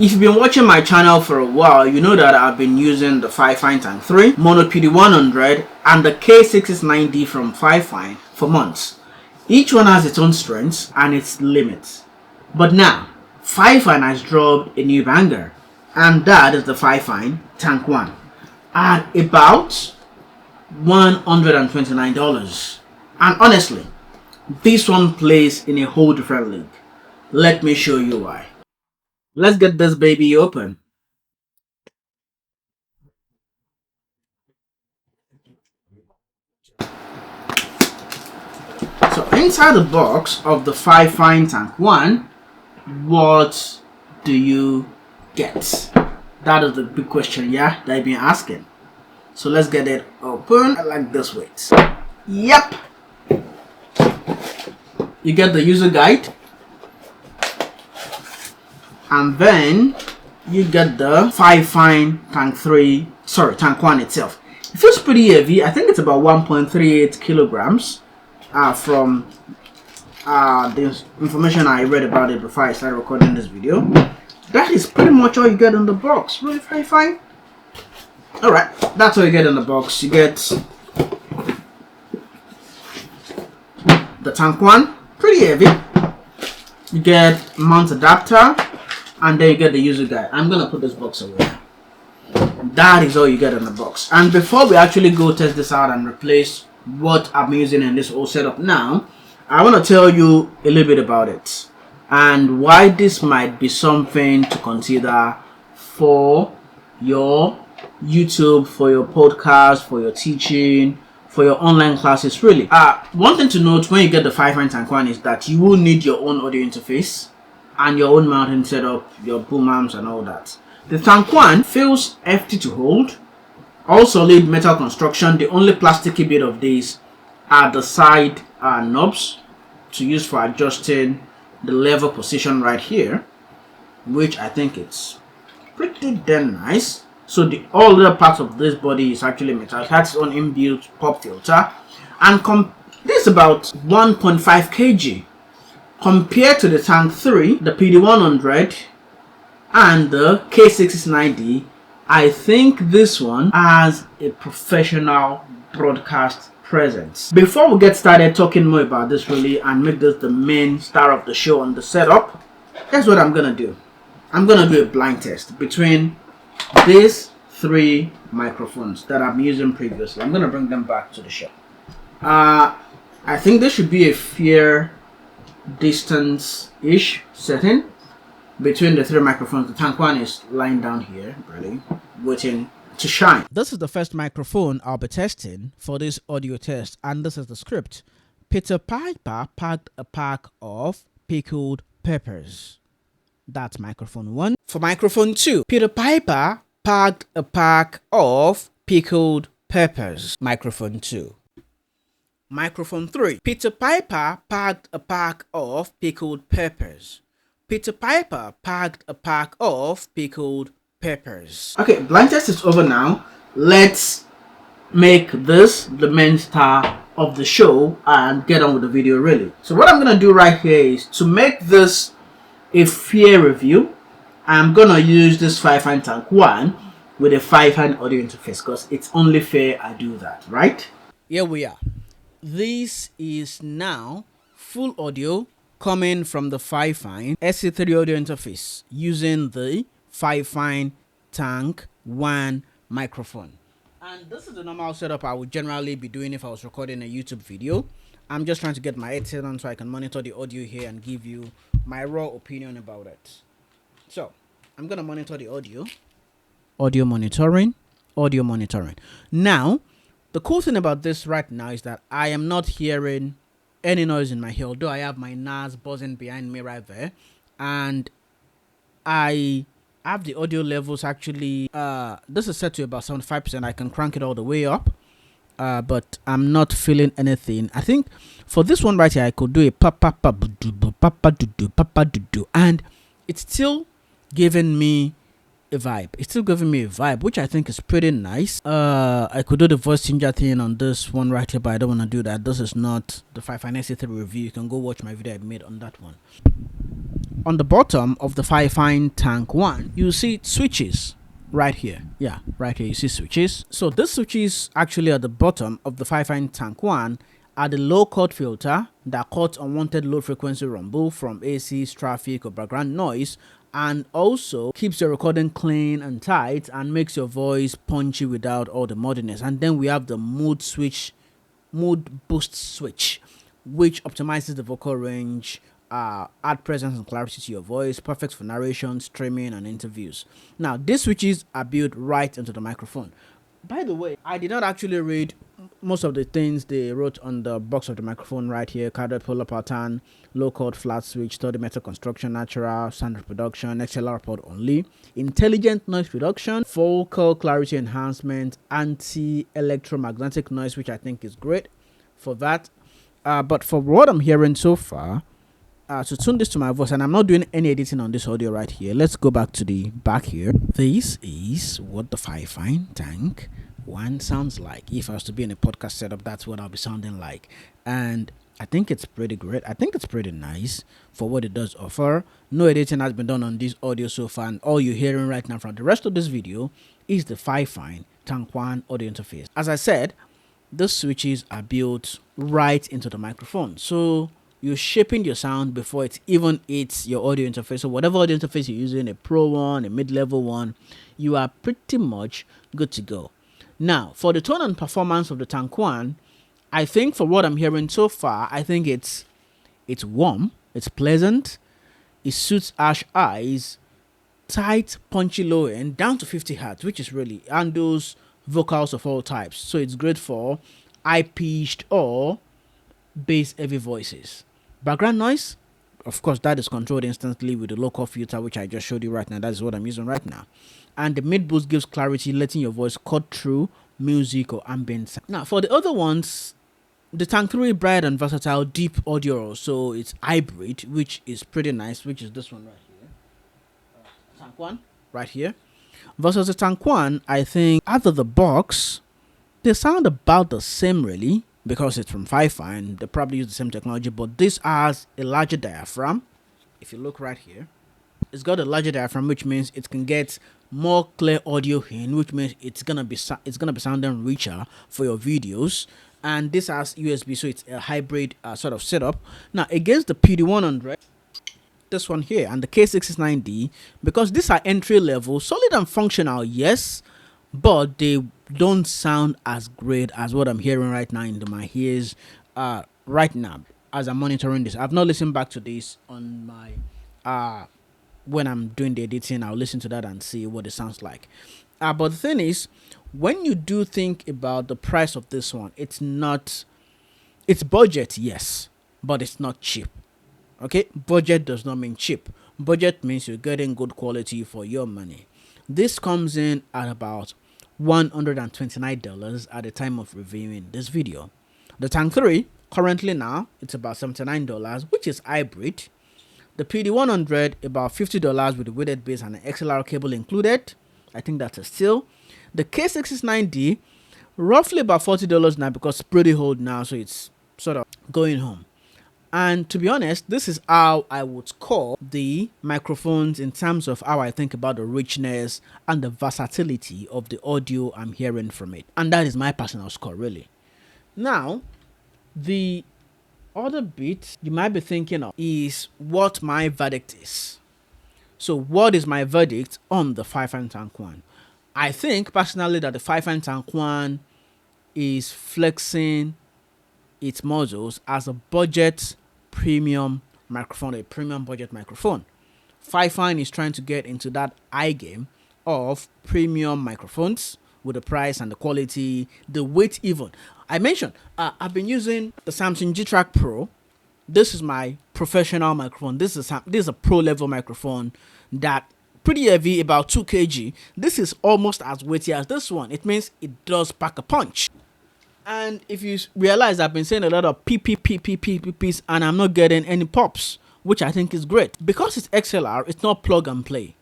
If you've been watching my channel for a while, you know that I've been using the FIFINE Tank3, Mono PD100 and the K669D from FIFINE for months. Each one has its own strengths and its limits. But now, FIFINE has dropped a new banger, and that is the FIFINE Tank1 at about $129. And honestly, this one plays in a whole different league. Let me show you why. Let's get this baby open. So inside the box of the FIFINE Tank1, what do you get? That is the big question, yeah, that I've been asking. So let's get it open. I like this weight. Yep. You get the user guide. And then you get the FIFINE Tank1 itself. It feels pretty heavy. I think it's about 1.38 kilograms from the information I read about it before I started recording this video. That is pretty much all you get in the box. Really, FIFINE? Alright, that's all you get in the box. You get the Tank1, pretty heavy. You get mount adapter, and then you get the user guide. I'm gonna put this box away. That is all you get in the box. And before we actually go test this out and replace what I'm using in this whole setup now, I want to tell you a little bit about it and why this might be something to consider for your YouTube, for your podcast, for your teaching, for your online classes. Really, one thing to note when you get the FIFINE Tank1 is that you will need your own audio interface and your own mounting setup, your boom arms and all that. The Tank1 feels hefty to hold, all solid metal construction. The only plasticky bit of these are the side knobs to use for adjusting the lever position right here, which I think it's pretty damn nice. So the all other parts of this body is actually metal. It has its own inbuilt pop filter, and this is about 1.5 kg. Compared to the Tank3, the PD100 and the K669D, I think this one has a professional broadcast presence. Before we get started talking more about this really and make this the main star of the show on the setup, here's what I'm gonna do. I'm gonna do a blind test between these three microphones that I'm using previously. I'm gonna bring them back to the show. I think this should be a fair distance-ish setting between the three microphones. The Tank1 is lying down here, really, waiting to shine. This is the first microphone I'll be testing for this audio test, and this is the script. Peter Piper packed a pack of pickled peppers. That's microphone 1. For microphone 2, Peter Piper packed a pack of pickled peppers. Microphone 2. Microphone 3. Peter Piper packed a pack of pickled peppers. Peter Piper packed a pack of pickled peppers. Okay, blind test is over now. Let's make this the main star of the show and get on with the video really. So what I'm going to do right here is to make this a fair review. I'm going to use this FIFINE Tank1 with a FIFINE audio interface because it's only fair I do that, right? Here we are. This is now full audio coming from the FIFINE SC3 audio interface using the FIFINE Tank1 microphone. And this is the normal setup I would generally be doing if I was recording a YouTube video. I'm just trying to get my headset on so I can monitor the audio here and give you my raw opinion about it. So I'm going to monitor the audio. Audio monitoring. Now, the cool thing about this right now is that I am not hearing any noise in my ear, although I have my NAS buzzing behind me right there. And I have the audio levels actually, this is set to about 75%. I can crank it all the way up, but I'm not feeling anything. I think for this one right here, I could do a papa and it's still giving me a vibe. Which I think is pretty nice. I could do the voice changer thing on this one right here, but I don't want to do that. This is not the FIFINE SC3 review. You can go watch my video I made on that one. On the bottom of the FIFINE Tank1, you see switches right here. Yeah, right here you see switches. So these switches actually at the bottom of the FIFINE Tank1 are the low cut filter that cuts unwanted low frequency rumble from ACs, traffic or background noise, and also keeps your recording clean and tight and makes your voice punchy without all the muddiness. And then we have the mood boost switch, which optimizes the vocal range, add presence and clarity to your voice, perfect for narration, streaming and interviews. Now these switches are built right into the microphone. By the way, I did not actually read most of the things they wrote on the box of the microphone right here: cardioid polar pattern, low cut flat switch, 30 metal construction, natural sound reproduction, XLR port only, intelligent noise reduction, vocal clarity enhancement, anti-electromagnetic noise, which I think is great for that. But for what I'm hearing so far, to tune this to my voice, and I'm not doing any editing on this audio right here. Let's go back to the back here. This is what the FIFINE Tank1 sounds like. If I was to be in a podcast setup, that's what I'll be sounding like. And I think it's pretty great. I think it's pretty nice for what it does offer. No editing has been done on this audio so far, and all you're hearing right now from the rest of this video is the FIFINE Tank1 audio interface. As I said, the switches are built right into the microphone, so you're shaping your sound before it even hits your audio interface. So whatever audio interface you're using, a pro one, a mid-level one, you are pretty much good to go. Now, for the tone and performance of the Tank1, I think for what I'm hearing so far, I think it's warm, it's pleasant, it suits harsh eyes, tight, punchy low end, down to 50 Hz, which is really handles vocals of all types. So it's great for high-pitched or bass-heavy voices. Background noise, of course, that is controlled instantly with the local filter, which I just showed you right now. That is what I'm using right now. And the mid boost gives clarity, letting your voice cut through music or ambient sound. Now, for the other ones, the Tank3 bright and versatile deep audio, so it's hybrid, which is pretty nice, which is this one right here. Tank1 right here. Versus the Tank1, I think out of the box, they sound about the same really, because it's from FIFINE. They probably use the same technology, but this has a larger diaphragm. If you look right here, it's got a larger diaphragm, which means it can get more clear audio in, which means it's gonna be sounding richer for your videos. And this has USB, so it's a hybrid sort of setup. Now against the PD100, this one here, and the K669D, because these are entry level, solid and functional, yes, but they don't sound as great as what I'm hearing right now into my ears right now as I'm monitoring this. I've not listened back to this on my when I'm doing the editing. I'll listen to that and see what it sounds like. But the thing is, when you do think about the price of this one, it's budget, yes, but it's not cheap. Okay, budget does not mean cheap. Budget means you're getting good quality for your money. This comes in at about $129 at the time of reviewing this video. The Tank3 currently now it's about $79, which is hybrid. The PD100 about $50 with the weighted base and an XLR cable included. I think that's a steal. The K669D roughly about $40 now because it's pretty old now, so it's sort of going home. And to be honest, this is how I would score the microphones in terms of how I think about the richness and the versatility of the audio I'm hearing from it. And that is my personal score, really. Now, the other bit you might be thinking of is what my verdict is. So what is my verdict on the FIFINE Tank1? I think personally that the FIFINE Tank1 is flexing its muscles as a budget premium microphone, a premium budget microphone. FIFINE is trying to get into that high game of premium microphones with the price and the quality, the weight even. I mentioned I've been using the Samsung G-Track Pro. This is my professional microphone. This is a pro level microphone that pretty heavy, about 2 kg. This is almost as weighty as this one. It means it does pack a punch. And if you realize, I've been saying a lot of PPPs and I'm not getting any pops, which I think is great. Because it's XLR, it's not plug and play.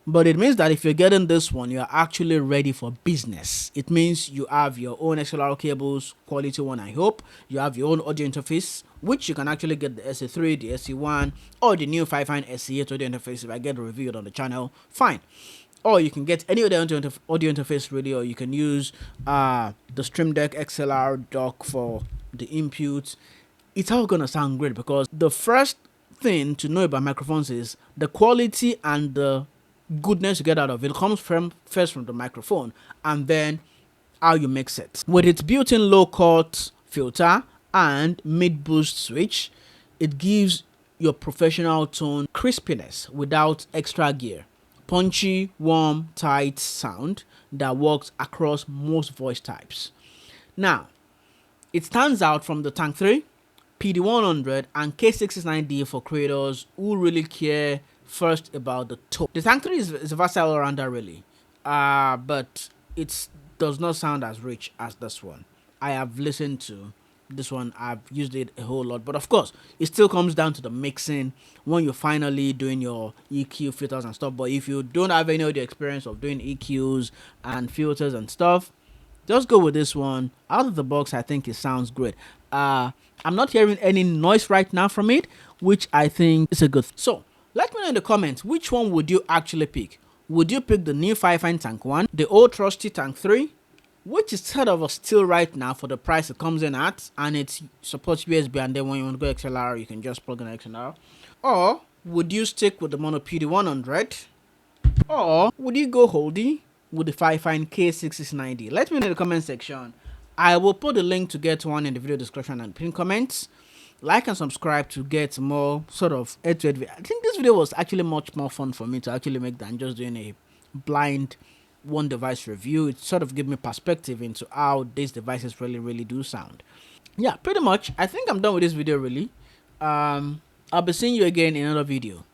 But it means that if you're getting this one, you're actually ready for business. It means you have your own XLR cables, quality one I hope. You have your own audio interface, which you can actually get the SE3, the SE1, or the new FIFINE SE8 audio interface if I get reviewed on the channel. Fine. Or you can get any other audio interface really, or you can use the Stream Deck XLR dock for the inputs. It's all gonna sound great, because the first thing to know about microphones is the quality and the goodness you get out of it comes first from the microphone, and then how you mix it. With its built-in low cut filter and mid boost switch, it gives your professional tone crispiness without extra gear. Punchy, warm, tight sound that works across most voice types. Now, it stands out from the Tank 3, PD100, and K669D for creators who really care first about the tone. The Tank 3 is a versatile all-rounder really, but it does not sound as rich as this one. I have listened to this one, I've used it a whole lot, but of course it still comes down to the mixing when you're finally doing your EQ filters and stuff. But if you don't have any of the experience of doing EQs and filters and stuff, just go with this one. Out of the box, I think it sounds great. I'm not hearing any noise right now from it, which I think is a good thing. So let me know in the comments, which one would you actually pick? Would you pick the new FIFINE Tank1, the old trusty Tank 3, which is sort of a steal right now for the price it comes in at, and it supports USB, and then when you want to go XLR, you can just plug in XLR? Or would you stick with the mono PD100? Or would you go oldie with the FIFINE K669D? Let me know in the comment section. I will put the link to get one in the video description and pin comments. Like and subscribe to get more sort of head-to-head video. I think this video was actually much more fun for me to actually make than just doing a blind one device review. It sort of gave me perspective into how these devices really do sound. Yeah, pretty much I think I'm done with this video really. I'll be seeing you again in another video.